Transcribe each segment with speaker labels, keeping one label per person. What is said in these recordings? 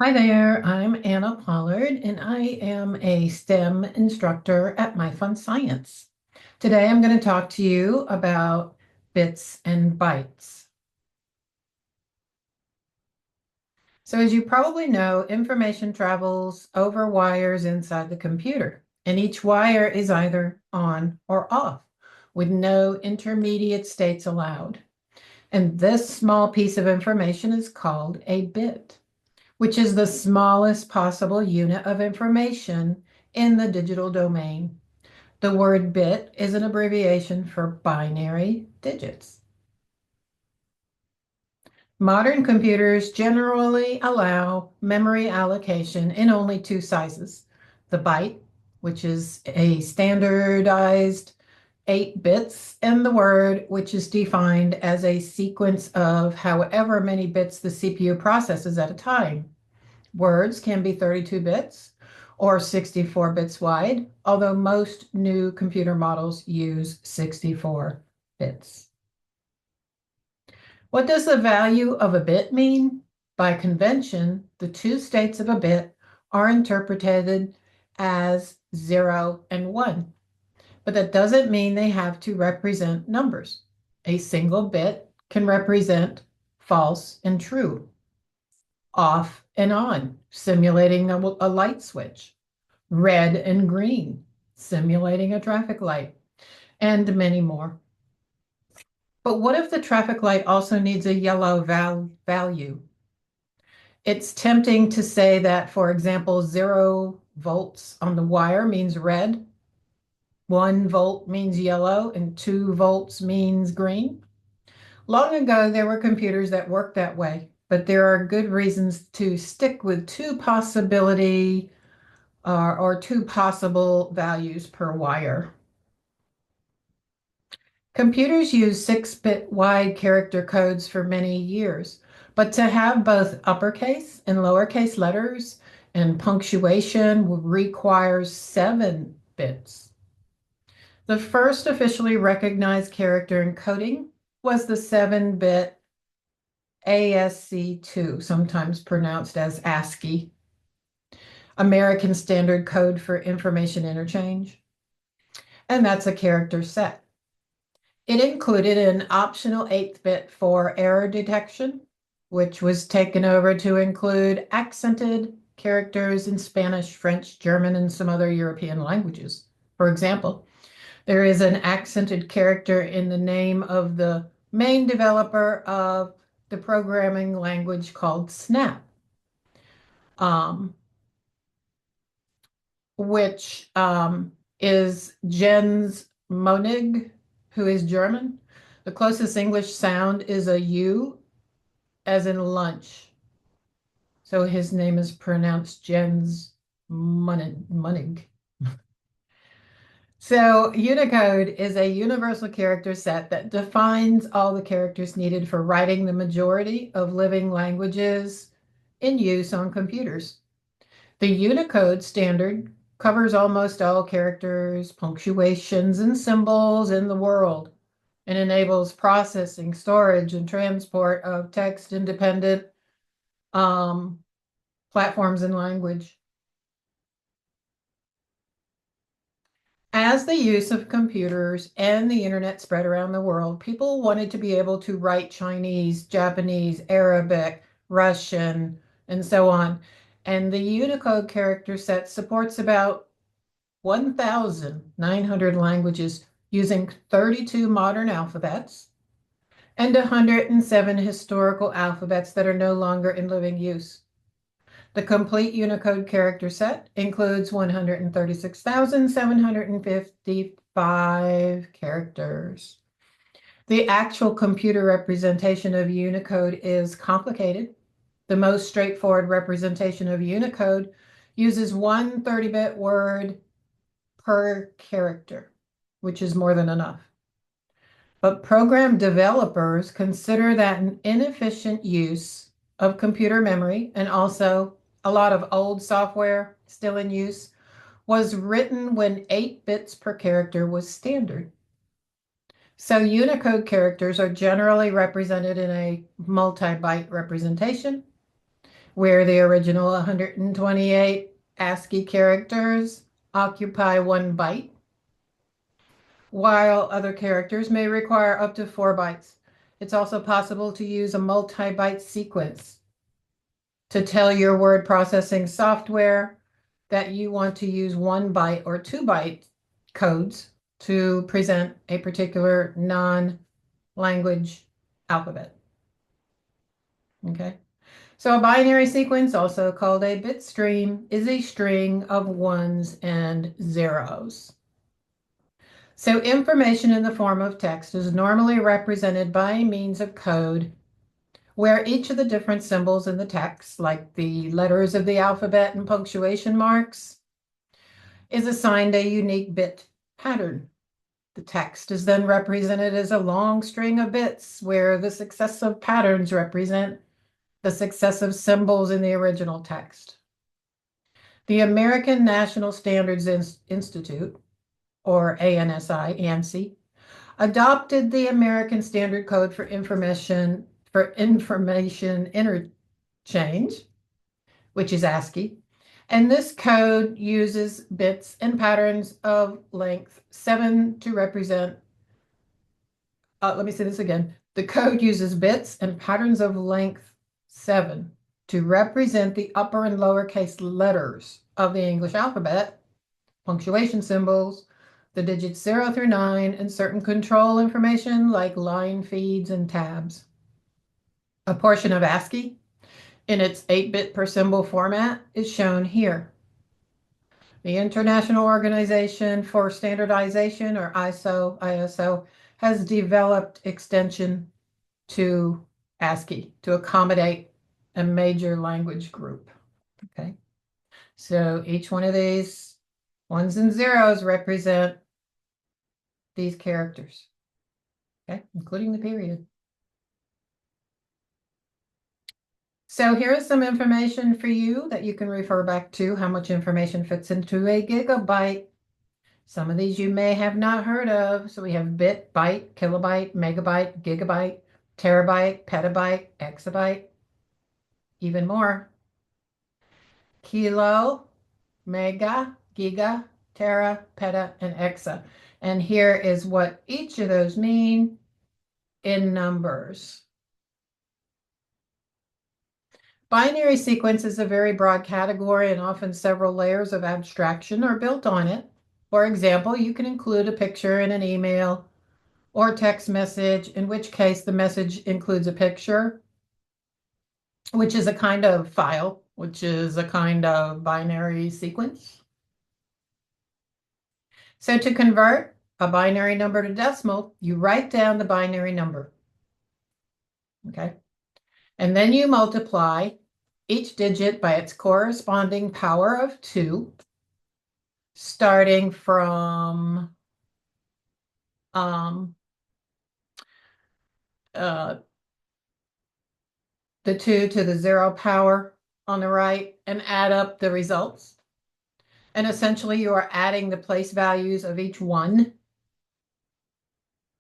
Speaker 1: Hi there, I'm Anna Pollard, and I am a STEM instructor at My Fun Science. Today I'm going to talk to you about bits and bytes. So, as you probably know, information travels over wires inside the computer, and each wire is either on or off, with no intermediate states allowed. And this small piece of information is called a bit, which is the smallest possible unit of information in the digital domain. The word bit is an abbreviation for binary digits. Modern computers generally allow memory allocation in only two sizes: the byte, which is a standardized 8 bits, and the word, which is defined as a sequence of however many bits the CPU processes at a time. Words can be 32 bits or 64 bits wide, although most new computer models use 64 bits. What does the value of a bit mean? By convention, the two states of a bit are interpreted as 0 and 1, but that doesn't mean they have to represent numbers. A single bit can represent false and true, off and on, simulating a light switch, red and green, simulating a traffic light, and many more. But what if the traffic light also needs a yellow value? It's tempting to say that, for example, 0 volts on the wire means red, 1 volt means yellow, and 2 volts means green. Long ago, there were computers that worked that way, but there are good reasons to stick with two possibility or two possible values per wire. Computers use 6-bit wide character codes for many years, but to have both uppercase and lowercase letters and punctuation requires 7 bits. The first officially recognized character encoding was the 7-bit ASC2, sometimes pronounced as ASCII, American Standard Code for Information Interchange, and that's a character set. It included an optional 8th bit for error detection, which was taken over to include accented characters in Spanish, French, German, and some other European languages. For example, there is an accented character in the name of the main developer of the programming language called Snap, um, which is Jens Monig, who is German. The closest English sound is a U, as in lunch. So his name is pronounced Jens Monig. So Unicode is a universal character set that defines all the characters needed for writing the majority of living languages in use on computers. The Unicode standard covers almost all characters, punctuations, and symbols in the world and enables processing, storage, and transport of text-independent platforms and language. As the use of computers and the internet spread around the world, people wanted to be able to write Chinese, Japanese, Arabic, Russian, and so on. And the Unicode character set supports about 1,900 languages using 32 modern alphabets and 107 historical alphabets that are no longer in living use. The complete Unicode character set includes 136,755 characters. The actual computer representation of Unicode is complicated. The most straightforward representation of Unicode uses one 30-bit word per character, which is more than enough. But program developers consider that an inefficient use of computer memory, and also a lot of old software still in use, was written when 8 bits per character was standard. So Unicode characters are generally represented in a multi-byte representation, where the original 128 ASCII characters occupy 1 byte, while other characters may require up to 4 bytes. It's also possible to use a multi-byte sequence to tell your word processing software that you want to use 1 byte or 2 byte codes to present a particular non-language alphabet. Okay. So a binary sequence, also called a bit stream, is a string of ones and zeros. So information in the form of text is normally represented by means of code, where each of the different symbols in the text, like the letters of the alphabet and punctuation marks, is assigned a unique bit pattern. The text is then represented as a long string of bits, where the successive patterns represent the successive symbols in the original text. The American National Standards Institute, or ANSI, adopted the American Standard Code for Information Interchange, which is ASCII. And this code uses bits and patterns of length 7 to represent, let me say this again. The code uses bits and patterns of length 7 to represent the upper and lowercase letters of the English alphabet, punctuation symbols, the digits 0 through 9, and certain control information like line feeds and tabs. A portion of ASCII in its 8-bit per symbol format is shown here. The International Organization for Standardization, or ISO, has developed extension to ASCII to accommodate a major language group. Okay, so each one of these ones and zeros represent these characters, okay, including the period. So here's some information for you that you can refer back to, how much information fits into a gigabyte. Some of these you may have not heard of. So we have bit, byte, kilobyte, megabyte, gigabyte, terabyte, petabyte, exabyte, even more. Kilo, mega, giga, tera, peta, and exa. And here is what each of those mean in numbers. Binary sequence is a very broad category, and often several layers of abstraction are built on it. For example, you can include a picture in an email or text message, in which case the message includes a picture, which is a kind of file, which is a kind of binary sequence. So to convert a binary number to decimal, you write down the binary number. Okay. And then you multiply each digit by its corresponding power of 2, starting from the 2 to the 0 power on the right, and add up the results. And essentially you are adding the place values of each one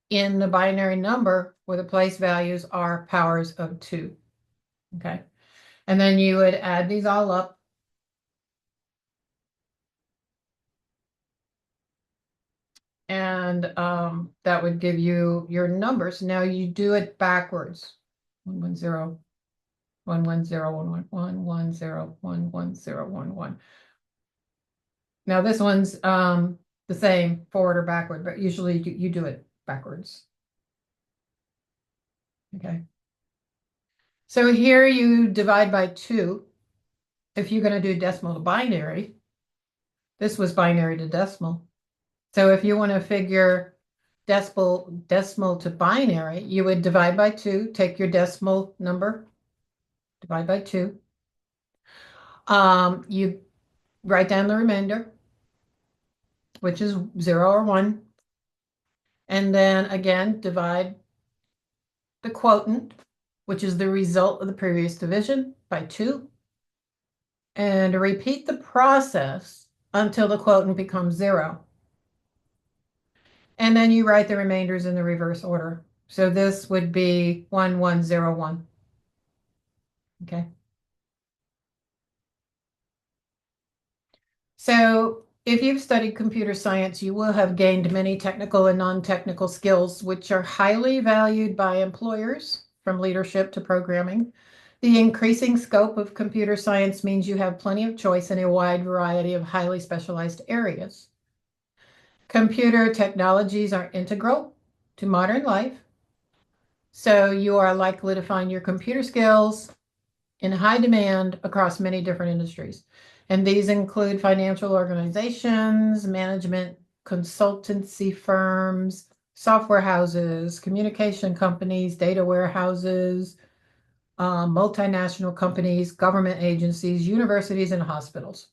Speaker 1: in the binary number, where the place values are powers of 2. Okay. And then you would add these all up. And that would give you your numbers. Now you do it backwards. 110, 110, 111, 110, Now this one's the same, forward or backward, but usually you do it backwards. Okay. So here you divide by 2. If you're going to do decimal to binary, this was binary to decimal. So if you want to figure decimal to binary, you would divide by 2, take your decimal number, divide by 2. You write down the remainder, which is 0 or 1. And then again, divide the quotient, which is the result of the previous division, by 2. And repeat the process until the quotient becomes 0. And then you write the remainders in the reverse order. So this would be 1101. Okay. So if you've studied computer science, you will have gained many technical and non-technical skills, which are highly valued by employers, from leadership to programming. The increasing scope of computer science means you have plenty of choice in a wide variety of highly specialized areas. Computer technologies are integral to modern life, so you are likely to find your computer skills in high demand across many different industries. And these include financial organizations, management consultancy firms, software houses, communication companies, data warehouses, multinational companies, government agencies, universities, and hospitals.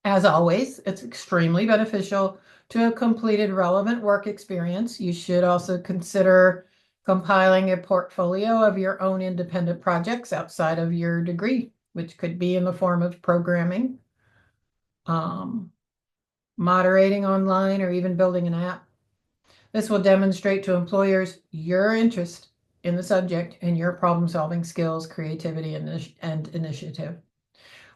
Speaker 1: As always, it's extremely beneficial to have completed relevant work experience. You should also consider compiling a portfolio of your own independent projects outside of your degree, which could be in the form of programming, um, moderating online, or even building an app. This will demonstrate to employers your interest in the subject and your problem-solving skills, creativity, and initiative.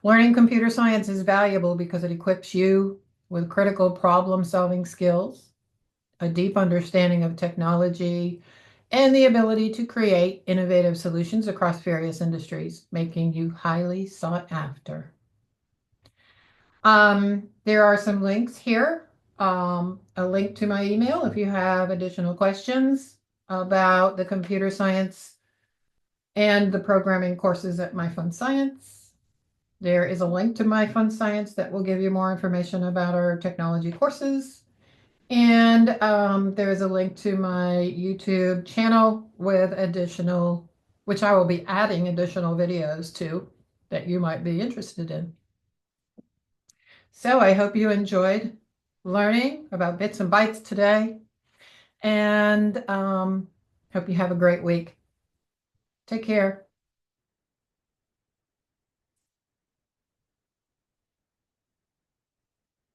Speaker 1: Learning computer science is valuable because it equips you with critical problem-solving skills, a deep understanding of technology, and the ability to create innovative solutions across various industries, making you highly sought after. There are some links here. A link to my email if you have additional questions about the computer science and the programming courses at My Fun Science. There is a link to My Fun Science that will give you more information about our technology courses. And there is a link to my YouTube channel with additional, which I will be adding additional videos to that you might be interested in. So I hope you enjoyed learning about bits and bytes today, and hope you have a great week. Take care.